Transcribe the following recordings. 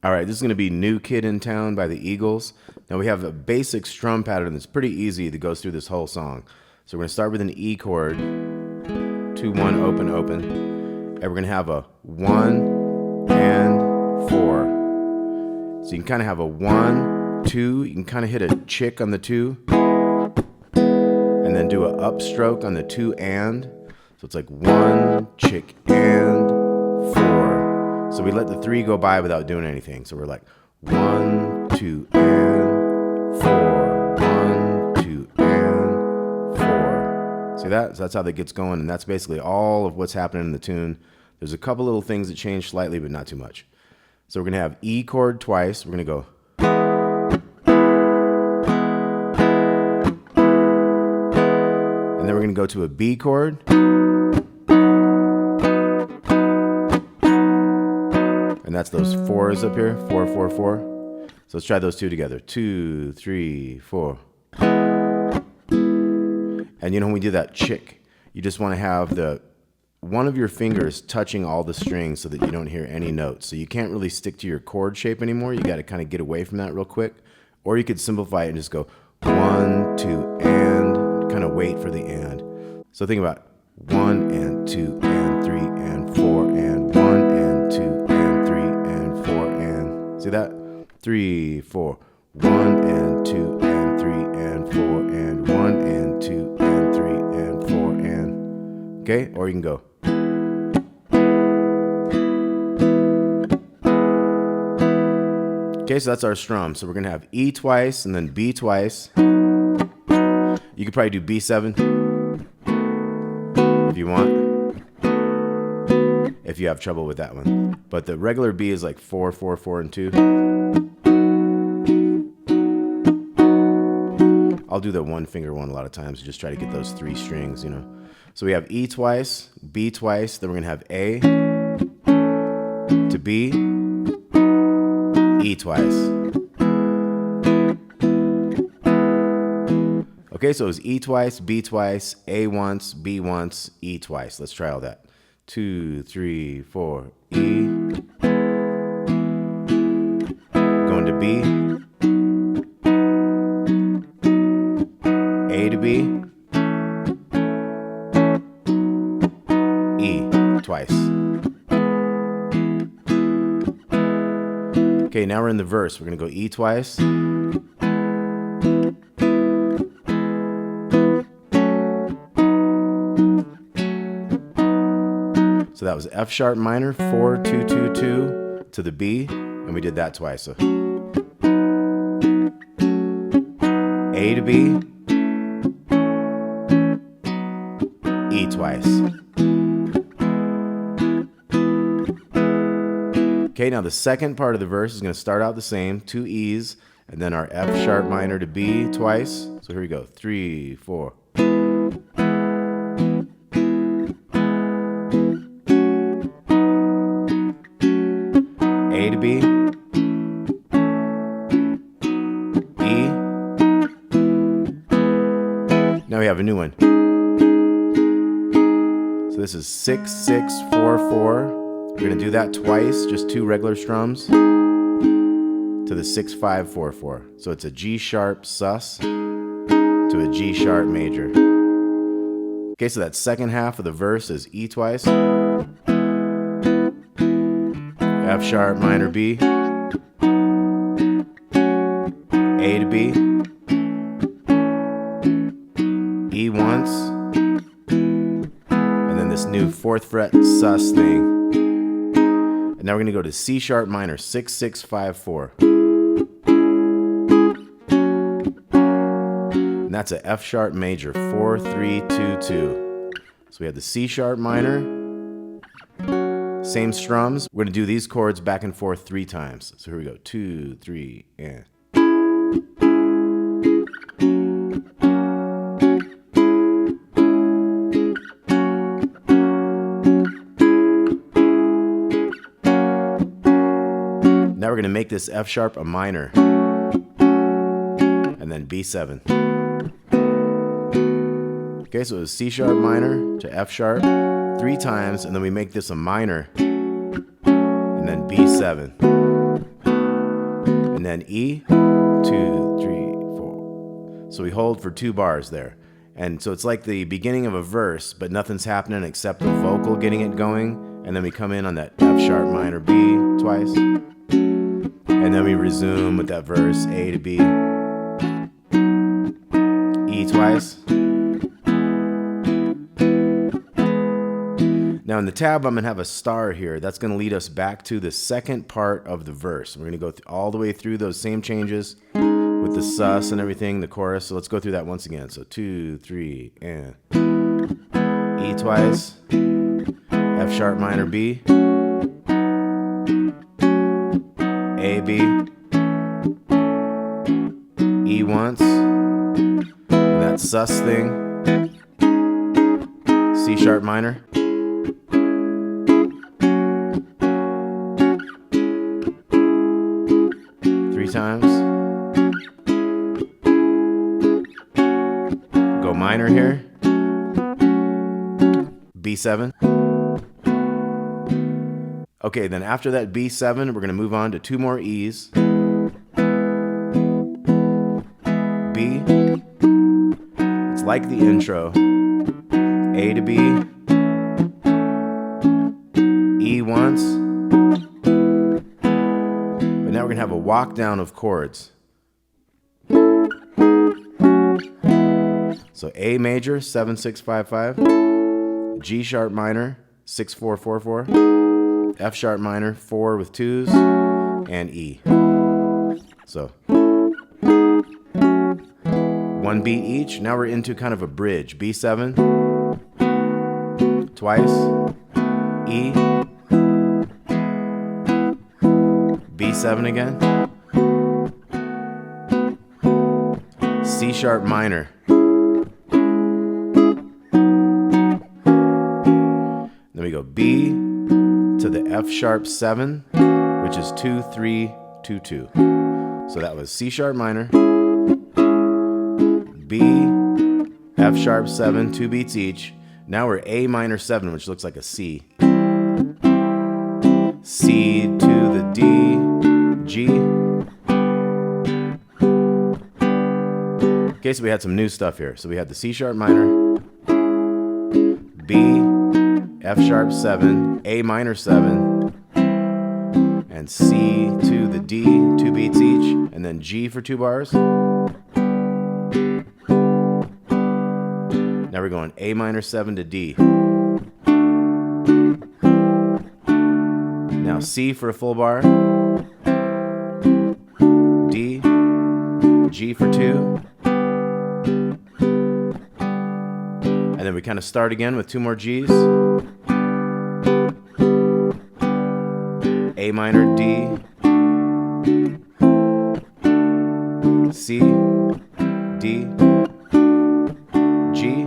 All right, this is going to be New Kid in Town by the Eagles. Now we have a basic strum pattern that's pretty easy that goes through this whole song. So we're going to start with an E chord, 2, 1, open, open. And we're going to have a 1 and 4. So you can kind of have a 1, 2. You can kind of hit a chick on the 2. And then do an upstroke on the 2 and. So it's like 1, chick, and 4. So we let the 3 go by without doing anything. So we're like 1, 2, and 4. 1, 2, and 4. See that? So that's how that gets going, and that's basically all of what's happening in the tune. There's a couple little things that change slightly, but not too much. So we're gonna have E chord twice. We're gonna go. And then we're gonna go to a B chord. And that's those 4s up here, 4, 4, 4. So let's try those two together. 2, 3, 4. And you know when we do that chick, you just want to have one of your fingers touching all the strings so that you don't hear any notes. So you can't really stick to your chord shape anymore. You got to kind of get away from that real quick. Or you could simplify it and just go 1, 2, and kind of wait for the and. So think about 1 and 2 and 3 and 4 and 1 and 2 and 3 and 4 and. See that? 3, 4. 1 and 2 and 3 and 4 and 1 and 2 and 3 and 4 and. Okay? Or you can go. Okay, so that's our strum. So we're going to have E twice and then B twice. You could probably do B7 if you want, if you have trouble with that one. But the regular B is like 4, 4, 4, and 2. I'll do the one finger one a lot of times, just try to get those 3 strings, you know. So we have E twice, B twice, then we're going to have A to B, E twice. Okay, so it was E twice, B twice, A once, B once, E twice. Let's try all that. 2, 3, 4, E. Going to B. A to B. E twice. Okay, now we're in the verse. We're going to go E twice. So that was F sharp minor, 4, 2, 2, 2 to the B, and we did that twice. So A to B, E twice. Okay, now the second part of the verse is going to start out the same, 2 E's, and then our F sharp minor to B twice. So here we go, 3, 4. A to B, E. Now we have a new one. So this is 6, 6, 4, 4. We're going to do that twice, just 2 regular strums to the 6, 5, 4, 4. So it's a G sharp sus to a G sharp major. Okay, so that second half of the verse is E twice. F sharp minor B, A to B, E once, and then this new 4th fret sus thing. And now we're going to go to C sharp minor, 6, 6, 5, 4. And that's a F sharp major, 4, 3, 2, 2. So we have the C sharp minor. Same strums. We're going to do these chords back and forth 3 times. So here we go. 2, 3, and. Now we're going to make this F sharp a minor. And then B7. Okay, so it was C sharp minor to F sharp 3 times, and then we make this a minor, and then B7. and then E, 2, 3, 4. So we hold for 2 bars there. And so it's like the beginning of a verse, but nothing's happening except the vocal getting it going. And then we come in on that F sharp minor B twice. And then we resume with that verse, A to B, E twice. Now in the tab, I'm going to have a star here. That's going to lead us back to the second part of the verse. We're going to go all the way through those same changes with the sus and everything, the chorus. So let's go through that once again. So 2, 3, and E twice, F sharp minor B, A, B, E once, and that sus thing, C sharp minor, times. Go minor here. B7. Okay, then after that B7, we're going to move on to 2 more E's. B. It's like the intro. A to B. E once. Now we're going to have a walk down of chords. So A major, 7, 6, 5, 5. G sharp minor, 6, 4, 4, 4. F sharp minor, 4 with 2s. And E. So 1 beat each. Now we're into kind of a bridge. B7. Twice. E. B7 again. C sharp minor. Then we go B to the F sharp 7, which is 2, 3, 2, 2. So that was C sharp minor, B, F sharp 7, 2 beats each. Now we're A minor 7, which looks like a C. C to the D, G. Okay, so we had some new stuff here. So we had the C sharp minor, B, F sharp 7, A minor 7, and C to the D, 2 beats each, and then G for 2 bars. Now we're going A minor 7 to D. Now C for a full bar, D, G for 2, and then we kind of start again with 2 more G's. A minor, D, C, D, G,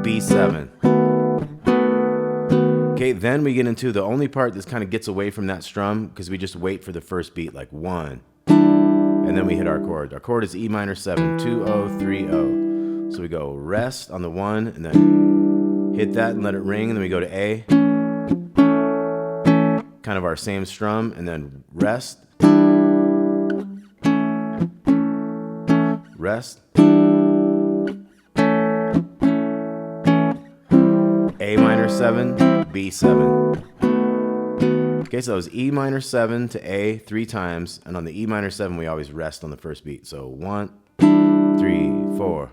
B7. Okay, then we get into the only part that kind of gets away from that strum, because we just wait for the first beat, like 1, and then we hit our chord. Our chord is E minor 7, 2, 0, 3, 0. So we go rest on the 1, and then hit that and let it ring, and then we go to A, kind of our same strum, and then rest, rest, A minor 7, B7. Okay, so it was E minor 7 to A 3 times, and on the E minor 7 we always rest on the first beat. So 1, 3, 4,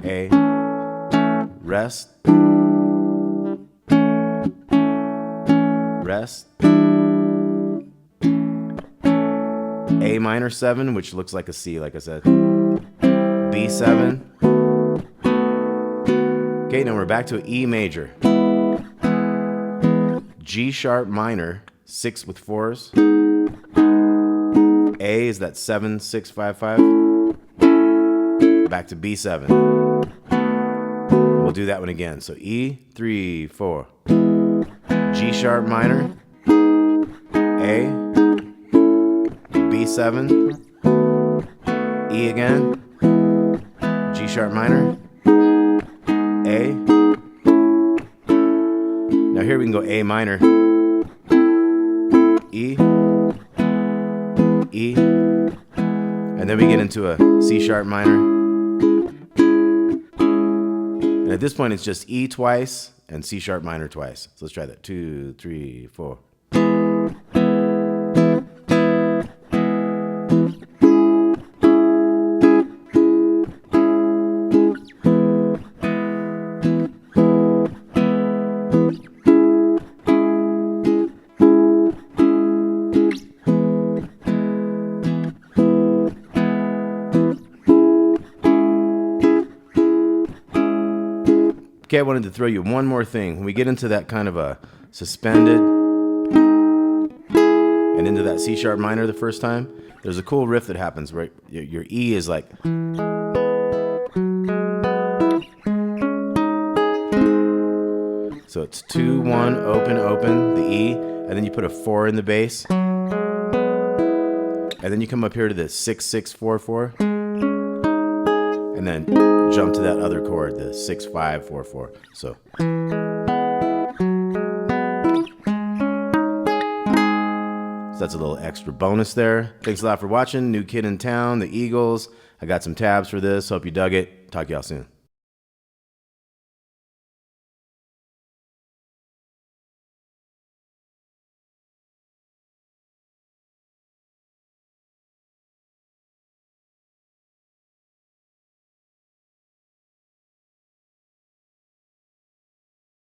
A, rest, rest, A minor 7, which looks like a C, like I said, B7. Okay, now we're back to E major. G sharp minor, 6 with 4s. A is that 7, 6, 5, 5. Back to B7. We'll do that one again. So E, 3, 4. G sharp minor, A, B7, E again, G sharp minor, A. Now here we can go A minor, E, And then we get into a C sharp minor. And at this point, it's just E twice and C sharp minor twice. So let's try that. 2, 3, 4. Okay, I wanted to throw you one more thing. When we get into that kind of a suspended and into that C sharp minor the first time, there's a cool riff that happens where your E is like, so it's 2, 1, open, open, the E, and then you put a 4 in the bass, and then you come up here to the 6, 6, 4, 4. And then jump to that other chord, the 6, 5, 4, 4. So that's a little extra bonus there. Thanks a lot for watching. New Kid in Town, the Eagles. I got some tabs for this. Hope you dug it. Talk to y'all soon.